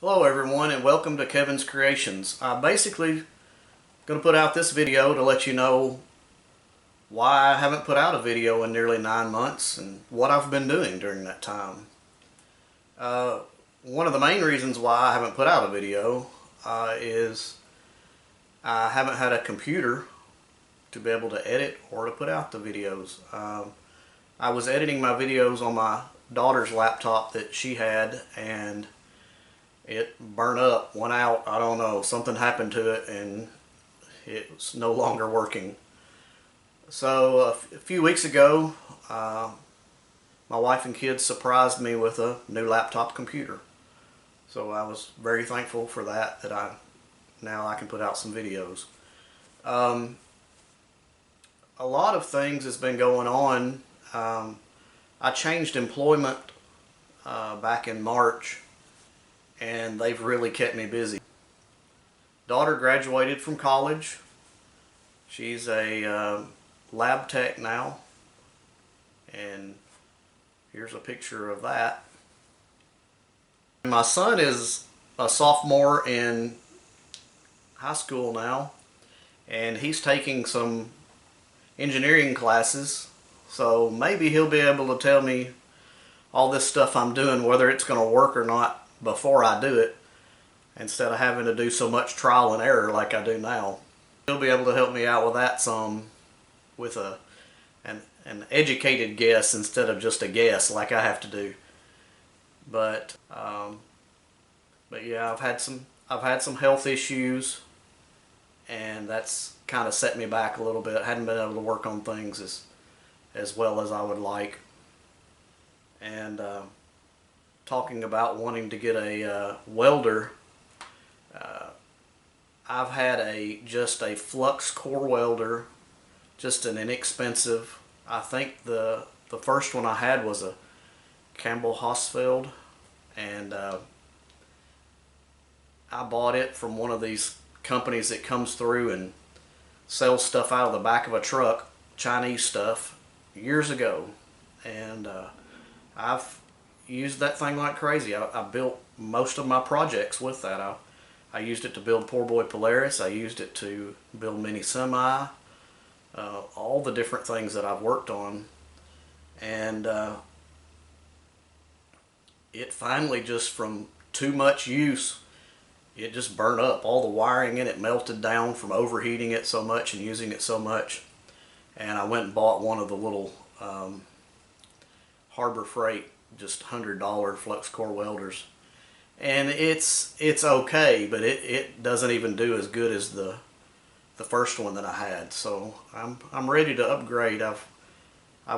Hello everyone and welcome to Kevin's Creations. I'm basically going to put out this video to let you know why I haven't put out a video in nearly 9 months and what I've been doing during that time. One of the main reasons why I haven't put out a video is I haven't had a computer to be able to edit or to put out the videos. I was editing my videos on my daughter's laptop that she had, and it burnt up, went out, I don't know, something happened to it and it's no longer working. So a few weeks ago, my wife and kids surprised me with a new laptop computer. So I was very thankful for that now I can put out some videos. A lot of things has been going on. I changed employment back in March, and they've really kept me busy. Daughter graduated from college. She's a lab tech now, and here's a picture of that. My son is a sophomore in high school now, and he's taking some engineering classes, so maybe he'll be able to tell me all this stuff I'm doing, whether it's going to work or not, before I do it, instead of having to do so much trial and error like I do now. He'll be able to help me out with that some, with an educated guess instead of just a guess like I have to do. But yeah, I've had some health issues, and that's kind of set me back a little bit. I hadn't been able to work on things as well as I would like. And talking about wanting to get a welder, I've had just a flux core welder, just an inexpensive. I think the first one I had was a Campbell Hausfeld, and I bought it from one of these companies that comes through and sells stuff out of the back of a truck, Chinese stuff, years ago, and I've used that thing like crazy. I built most of my projects with that. I used it to build Poor Boy Polaris. I used it to build Mini Semi, all the different things that I've worked on. And it finally, just from too much use, it just burnt up. All the wiring in it melted down from overheating it so much and using it so much. And I went and bought one of the little Harbor Freight, just $100 flux core welders, and it's okay, but it doesn't even do as good as the first one that I had. So I'm ready to upgrade. I've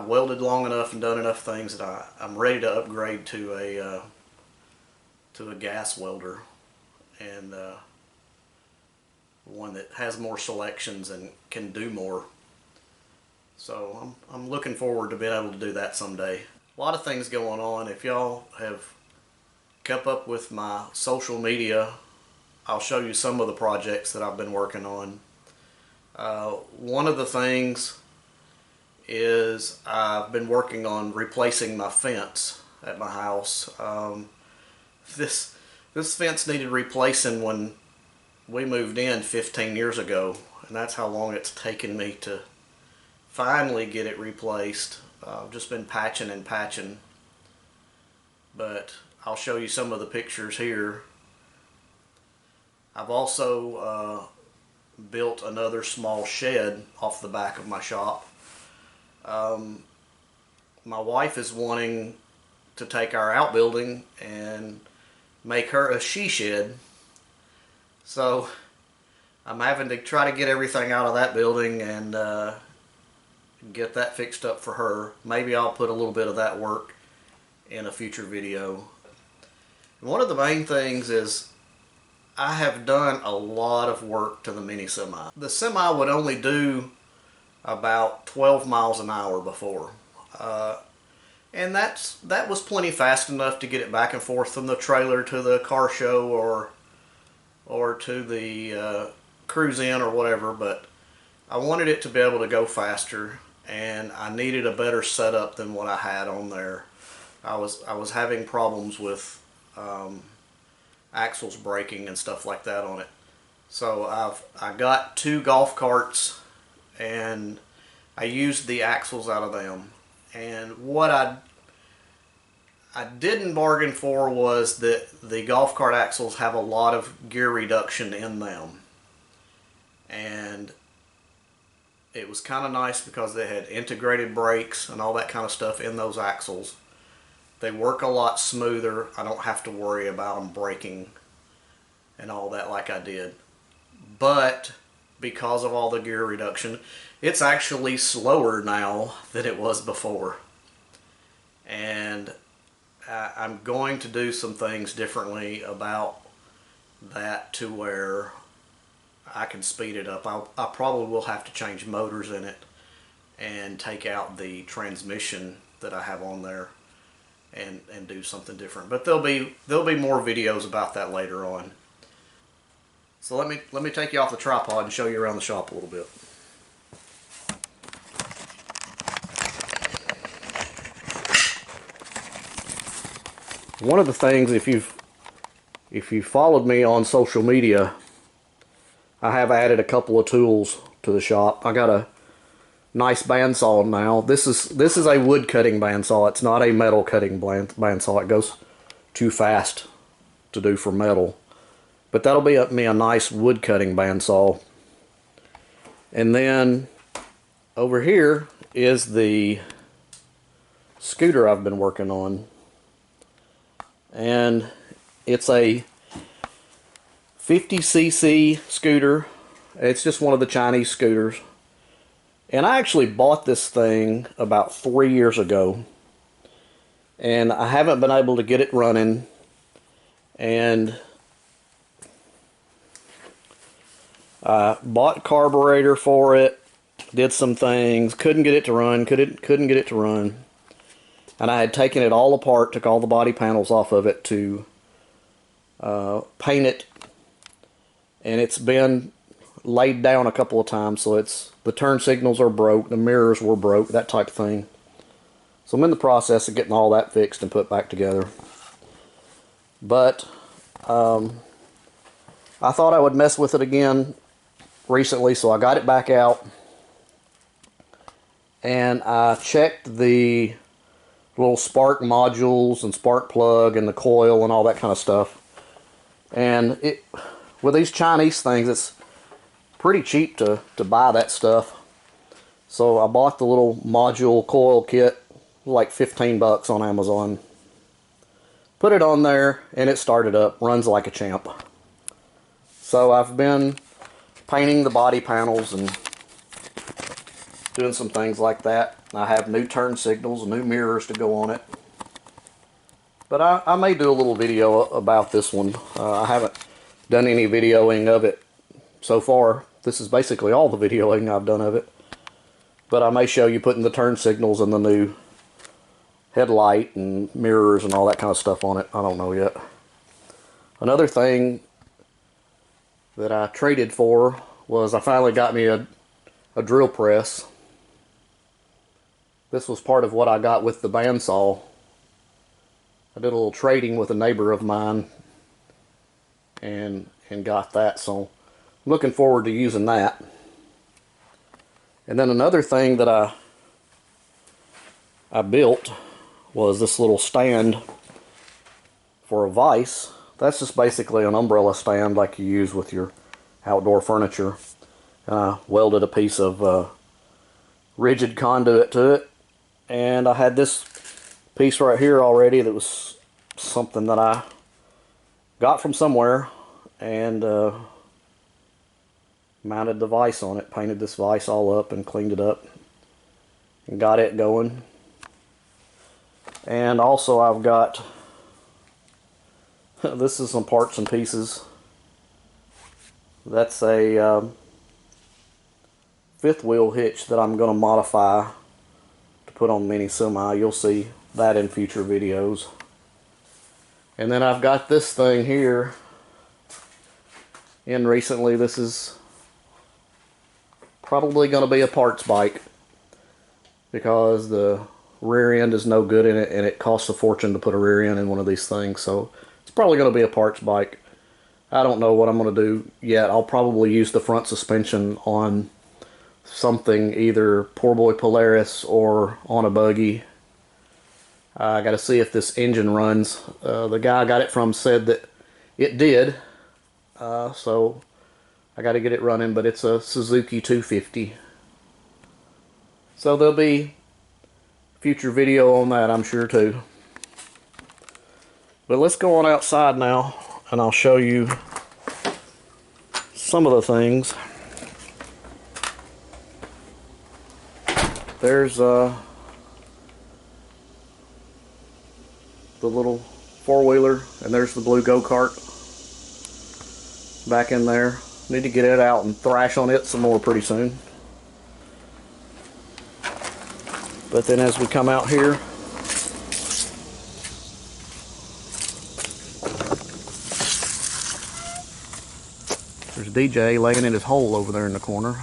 welded long enough and done enough things that I'm ready to upgrade to a gas welder, and one that has more selections and can do more. So I'm looking forward to being able to do that someday. A lot of things going on. If y'all have kept up with my social media, I'll show you some of the projects that I've been working on. One of the things is I've been working on replacing my fence at my house. This fence needed replacing when we moved in 15 years ago, and that's how long it's taken me to finally get it replaced. I've just been patching and patching, but I'll show you some of the pictures here. I've also built another small shed off the back of my shop. My wife is wanting to take our outbuilding and make her a she shed, so I'm having to try to get everything out of that building and get that fixed up for her. Maybe I'll put a little bit of that work in a future video. And one of the main things is I have done a lot of work to the Mini Semi. The Semi would only do about 12 miles an hour before, and that was plenty fast enough to get it back and forth from the trailer to the car show or to the cruise in or whatever. But I wanted it to be able to go faster, and I needed a better setup than what I had on there. I was having problems with axles breaking and stuff like that on it. So I got 2 golf carts, and I used the axles out of them. And what I didn't bargain for was that the golf cart axles have a lot of gear reduction in them. And it was kind of nice because they had integrated brakes and all that kind of stuff in those axles. They work a lot smoother. I don't have to worry about them breaking and all that like I did. But because of all the gear reduction, it's actually slower now than it was before. And I'm going to do some things differently about that to where I can speed it up. I probably will have to change motors in it and take out the transmission that I have on there and do something different. But there'll be more videos about that later on. So let me take you off the tripod and show you around the shop a little bit. One of the things, if you've followed me on social media, I have added a couple of tools to the shop. I got a nice bandsaw now. This is a wood cutting bandsaw. It's not a metal cutting bandsaw. It goes too fast to do for metal. But that'll be me a nice wood cutting bandsaw. And then over here is the scooter I've been working on. And it's a 50cc scooter. It's just one of the Chinese scooters. And I actually bought this thing about 3 years ago. And I haven't been able to get it running. And I bought a carburetor for it. Did some things. Couldn't get it to run. Couldn't get it to run. And I had taken it all apart, took all the body panels off of it to paint it. And it's been laid down a couple of times, so the turn signals are broke, the mirrors were broke, that type of thing. So I'm in the process of getting all that fixed and put back together. But I thought I would mess with it again recently, so I got it back out. And I checked the little spark modules and spark plug and the coil and all that kind of stuff. And with these Chinese things, it's pretty cheap to buy that stuff. So I bought the little module coil kit, like 15 bucks on Amazon. Put it on there and it started up, runs like a champ. So I've been painting the body panels and doing some things like that. I have new turn signals, new mirrors to go on it. But I may do a little video about this one. I haven't done any videoing of it so far. This is basically all the videoing I've done of it. But I may show you putting the turn signals and the new headlight and mirrors and all that kind of stuff on it. I don't know yet. Another thing that I traded for was I finally got me a drill press. This was part of what I got with the bandsaw. I did a little trading with a neighbor of mine and got that, so I'm looking forward to using that. And then another thing that I built was this little stand for a vise. That's just basically an umbrella stand like you use with your outdoor furniture. And I welded a piece of rigid conduit to it. And I had this piece right here already that was something that I got from somewhere, and mounted the vise on it, painted this vise all up and cleaned it up and got it going. And also I've got, this is some parts and pieces. That's a fifth wheel hitch that I'm going to modify to put on Mini Semi. You'll see that in future videos. And then I've got this thing here in recently. This is probably going to be a parts bike because the rear end is no good in it, and it costs a fortune to put a rear end in one of these things. So it's probably going to be a parts bike. I don't know what I'm going to do yet. I'll probably use the front suspension on something, either Poor Boy Polaris or on a buggy. I got to see if this engine runs. The guy I got it from said that it did, so I got to get it running, but it's a Suzuki 250. So there'll be future video on that, I'm sure, too. But let's go on outside now, and I'll show you some of the things. There's the little four-wheeler, and there's the blue go-kart back in there. Need to get it out and thrash on it some more pretty soon. But then as we come out here, there's DJ laying in his hole over there in the corner.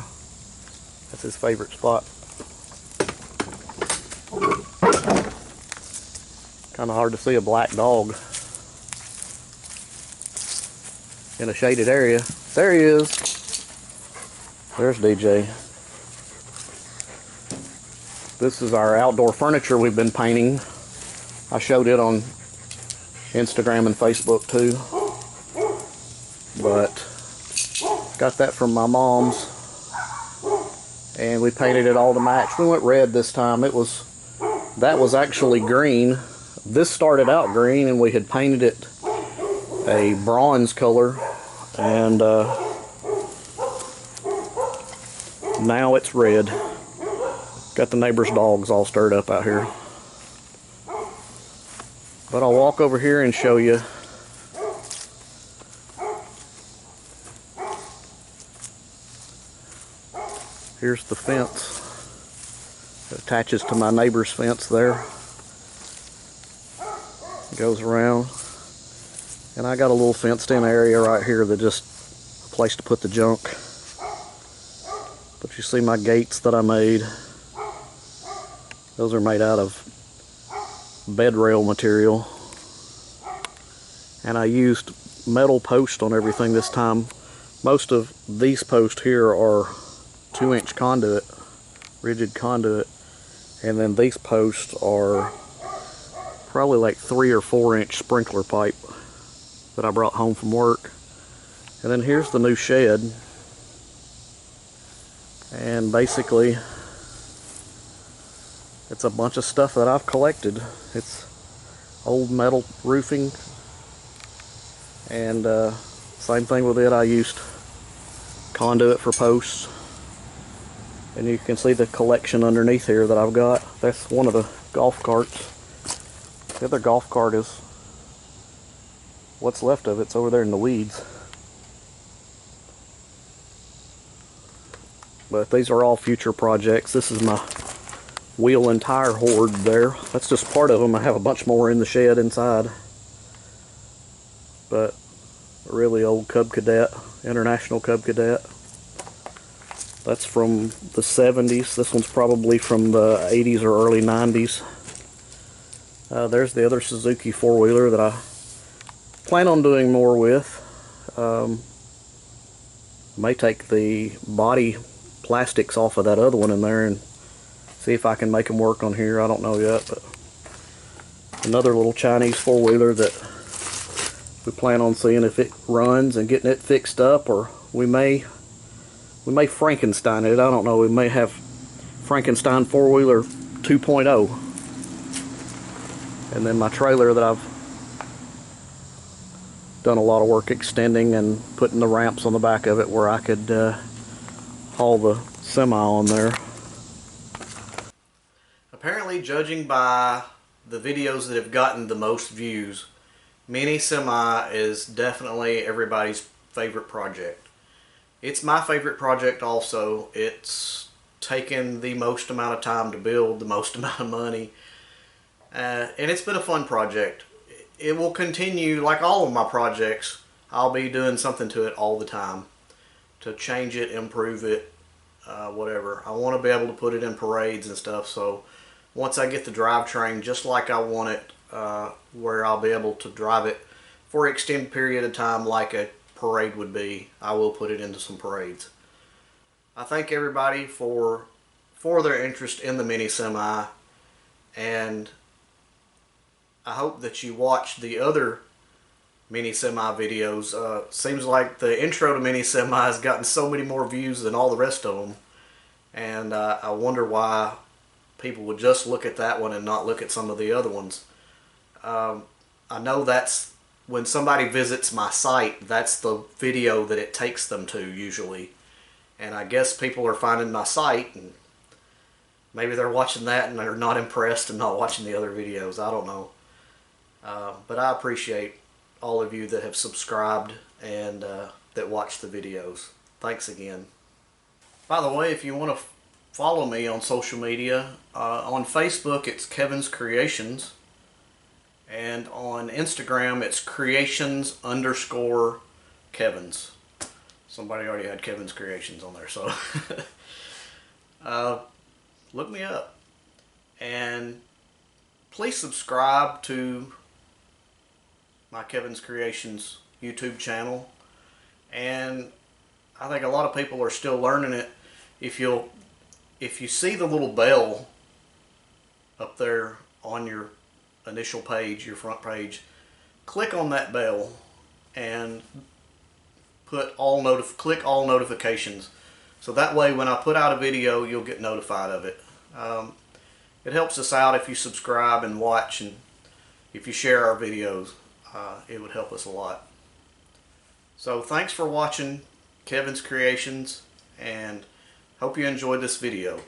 That's his favorite spot. Kind of hard to see a black dog in a shaded area. There he is. There's DJ. This is our outdoor furniture we've been painting. I showed it on Instagram and Facebook too. But got that from my mom's, and we painted it all to match. We went red this time. That was actually green. This started out green, and we had painted it a bronze color, and now it's red. Got the neighbor's dogs all stirred up out here. But I'll walk over here and show you. Here's the fence. It attaches to my neighbor's fence there. Goes around. And I got a little fenced in area right here that just a place to put the junk. But you see my gates that I made. Those are made out of bed rail material. And I used metal posts on everything this time. Most of these posts here are 2-inch conduit, rigid conduit. And then these posts are probably like 3 or 4-inch sprinkler pipe that I brought home from work. And then here's the new shed. And basically, it's a bunch of stuff that I've collected. It's old metal roofing, and same thing with it. I used conduit for posts, and you can see the collection underneath here that I've got. That's one of the golf carts. The other golf cart is what's left of it. It's over there in the weeds. But these are all future projects. This is my wheel and tire hoard there. That's just part of them. I have a bunch more in the shed inside. But a really old Cub Cadet, International Cub Cadet. That's from the 70s. This one's probably from the 80s or early 90s. There's the other Suzuki four-wheeler that I plan on doing more with. May take the body plastics off of that other one in there and see if I can make them work on here. I don't know yet, but another little Chinese four-wheeler that we plan on seeing if it runs and getting it fixed up, or we may Frankenstein it. I don't know. We may have Frankenstein four-wheeler 2.0. And then my trailer that I've done a lot of work extending and putting the ramps on the back of it where I could haul the semi on there. Apparently, judging by the videos that have gotten the most views, Mini Semi is definitely everybody's favorite project. It's my favorite project also. It's taken the most amount of time to build, the most amount of money, and it's been a fun project. It will continue, like all of my projects, I'll be doing something to it all the time to change it, improve it, whatever. I want to be able to put it in parades and stuff, so once I get the drivetrain just like I want it, where I'll be able to drive it for an extended period of time like a parade would be. I will put it into some parades. I thank everybody for their interest in the mini semi, and I hope that you watch the other mini semi videos. Seems like the intro to mini semi has gotten so many more views than all the rest of them, and I wonder why people would just look at that one and not look at some of the other ones. I know that's when somebody visits my site, that's the video that it takes them to usually, and I guess people are finding my site and maybe they're watching that and they're not impressed and not watching the other videos. I don't know. But I appreciate all of you that have subscribed and that watch the videos. Thanks again. By the way, if you want to follow me on social media, on Facebook it's Kevin's Creations, and on Instagram it's creations_Kevins. Somebody already had Kevin's Creations on there, so look me up. And please subscribe to my Kevin's Creations YouTube channel. And I think a lot of people are still learning it. If you see the little bell up there on your initial page, your front page, click on that bell and click all notifications, so that way when I put out a video you'll get notified of it. It helps us out if you subscribe and watch, and if you share our videos, it would help us a lot. So thanks for watching Kevin's Creations, and hope you enjoyed this video.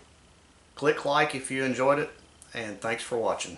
Click like if you enjoyed it, and thanks for watching.